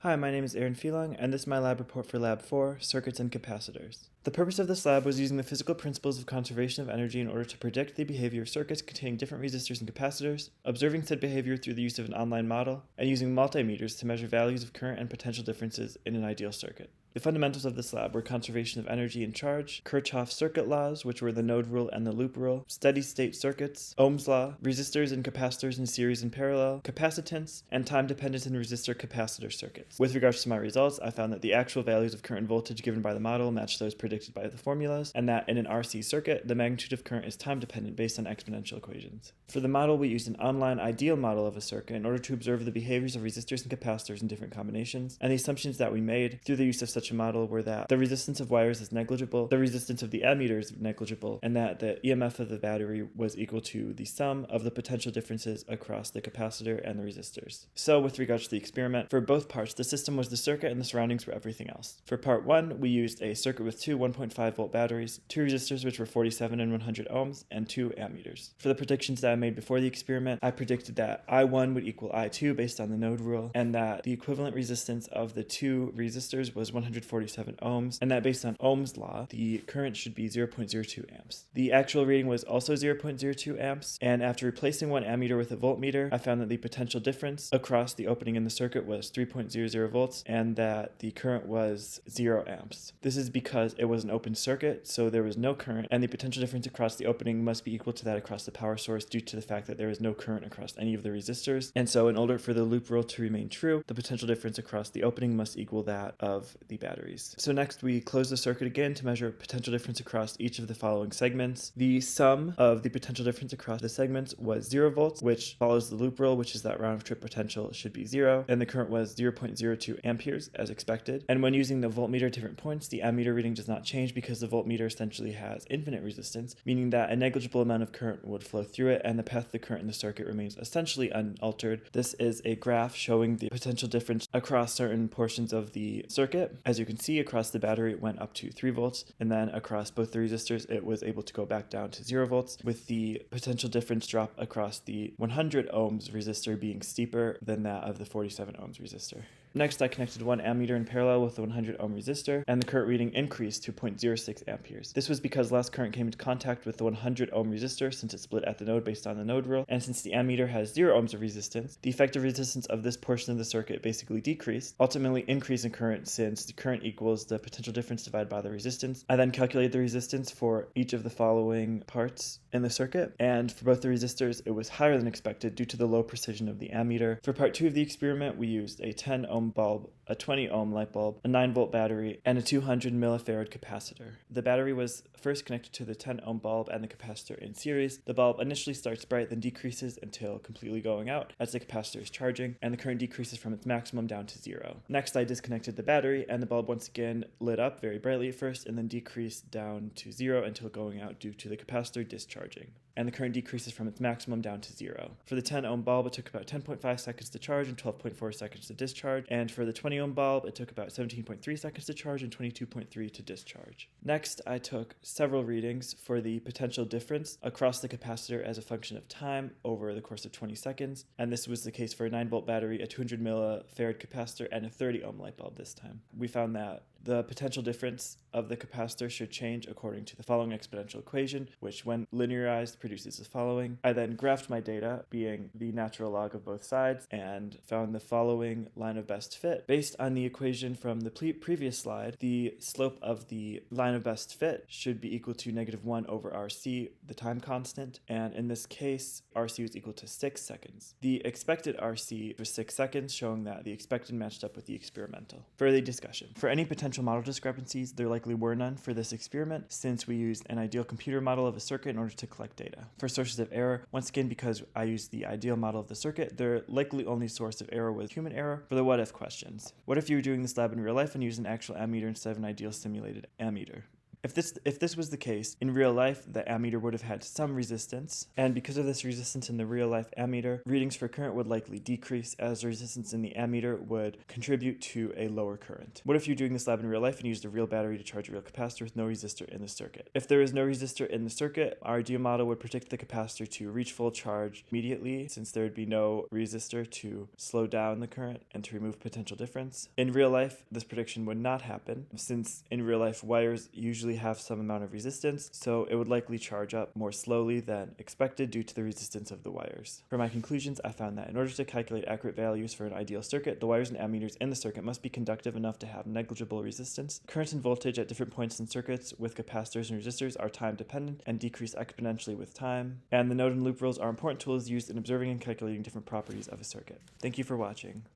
Hi, my name is Aaron Phelang, and this is my lab report for Lab 4, Circuits and Capacitors. The purpose of this lab was using the physical principles of conservation of energy in order to predict the behavior of circuits containing different resistors and capacitors, observing said behavior through the use of an online model, and using multimeters to measure values of current and potential differences in an ideal circuit. The fundamentals of this lab were conservation of energy and charge, Kirchhoff's circuit laws, which were the node rule and the loop rule, steady-state circuits, Ohm's law, resistors and capacitors in series and parallel, capacitance, and time-dependent and resistor-capacitor circuits. With regards to my results, I found that the actual values of current and voltage given by the model matched those predicted by the formulas, and that in an RC circuit, the magnitude of current is time-dependent based on exponential equations. For the model, we used an online ideal model of a circuit in order to observe the behaviors of resistors and capacitors in different combinations, and the assumptions that we made through the use of such a model were that the resistance of wires is negligible, the resistance of the ammeter is negligible, and that the EMF of the battery was equal to the sum of the potential differences across the capacitor and the resistors. So with regards to the experiment, for both parts, the system was the circuit and the surroundings were everything else. For part 1, we used a circuit with two 1.5 volt batteries, two resistors which were 47 and 100 ohms, and two ammeters. For the predictions that I made before the experiment, I predicted that I1 would equal I2 based on the node rule, and that the equivalent resistance of the two resistors was 147 ohms, and that based on Ohm's law, the current should be 0.02 amps. The actual reading was also 0.02 amps, and after replacing one ammeter with a voltmeter, I found that the potential difference across the opening in the circuit was 3.00 volts, and that the current was 0 amps. This is because it was an open circuit, so there was no current, and the potential difference across the opening must be equal to that across the power source due to the fact that there is no current across any of the resistors. And so in order for the loop rule to remain true, the potential difference across the opening must equal that of the batteries. So next we close the circuit again to measure potential difference across each of the following segments. The sum of the potential difference across the segments was 0 volts, which follows the loop rule, which is that round trip potential should be 0, and the current was 0.02 amperes as expected. And when using the voltmeter at different points, the ammeter reading does not change because the voltmeter essentially has infinite resistance, meaning that a negligible amount of current would flow through it, and the path of the current in the circuit remains essentially unaltered. This is a graph showing the potential difference across certain portions of the circuit. As you can see, across the battery it went up to 3 volts, and then across both the resistors it was able to go back down to 0 volts, with the potential difference drop across the 100 ohms resistor being steeper than that of the 47 ohms resistor. Next, I connected one ammeter in parallel with the 100 ohm resistor, and the current reading increased to 0.06 amperes. This was because less current came into contact with the 100 ohm resistor since it split at the node based on the node rule, and since the ammeter has 0 ohms of resistance, the effective resistance of this portion of the circuit basically decreased, ultimately increasing current since the current equals the potential difference divided by the resistance. I then calculated the resistance for each of the following parts in the circuit, and for both the resistors it was higher than expected due to the low precision of the ammeter. For part 2 of the experiment, we used a 10 ohm bulb, a 20 ohm light bulb, a 9 volt battery, and a 200 millifarad capacitor. The battery was first connected to the 10 ohm bulb and the capacitor in series. The bulb initially starts bright, then decreases until completely going out as the capacitor is charging, and the current decreases from its maximum down to 0. Next, I disconnected the battery, and the bulb once again lit up very brightly at first, and then decreased down to 0 until going out due to the capacitor discharging, and the current decreases from its maximum down to 0. For the 10 ohm bulb, it took about 10.5 seconds to charge and 12.4 seconds to discharge, and for the 20 ohm bulb, it took about 17.3 seconds to charge and 22.3 to discharge. Next, I took several readings for the potential difference across the capacitor as a function of time over the course of 20 seconds, and this was the case for a 9 volt battery, a 200 millifarad capacitor, and a 30 ohm light bulb this time. We found that the potential difference of the capacitor should change according to the following exponential equation, which when linearized produces the following. I then graphed my data, being the natural log of both sides, and found the following line of best fit. Based on the equation from the previous slide, the slope of the line of best fit should be equal to -1 over RC, the time constant, and in this case, RC was equal to 6 seconds. The expected RC was 6 seconds, showing that the expected matched up with the experimental. Further discussion. For any potential model discrepancies, there likely were none for this experiment, since we used an ideal computer model of a circuit in order to collect data. For sources of error, once again because I used the ideal model of the circuit, their likely only source of error was human error. For the what-if questions. What if you were doing this lab in real life and used an actual ammeter instead of an ideal simulated ammeter? If this was the case, in real life, the ammeter would have had some resistance, and because of this resistance in the real life ammeter, readings for current would likely decrease as the resistance in the ammeter would contribute to a lower current. What if you're doing this lab in real life and used a real battery to charge a real capacitor with no resistor in the circuit? If there is no resistor in the circuit, our ideal model would predict the capacitor to reach full charge immediately, since there would be no resistor to slow down the current and to remove potential difference. In real life, this prediction would not happen, since in real life wires usually have some amount of resistance, so it would likely charge up more slowly than expected due to the resistance of the wires. For my conclusions, I found that in order to calculate accurate values for an ideal circuit, the wires and ammeters in the circuit must be conductive enough to have negligible resistance. Current and voltage at different points in circuits with capacitors and resistors are time dependent and decrease exponentially with time. And the node and loop rules are important tools used in observing and calculating different properties of a circuit. Thank you for watching.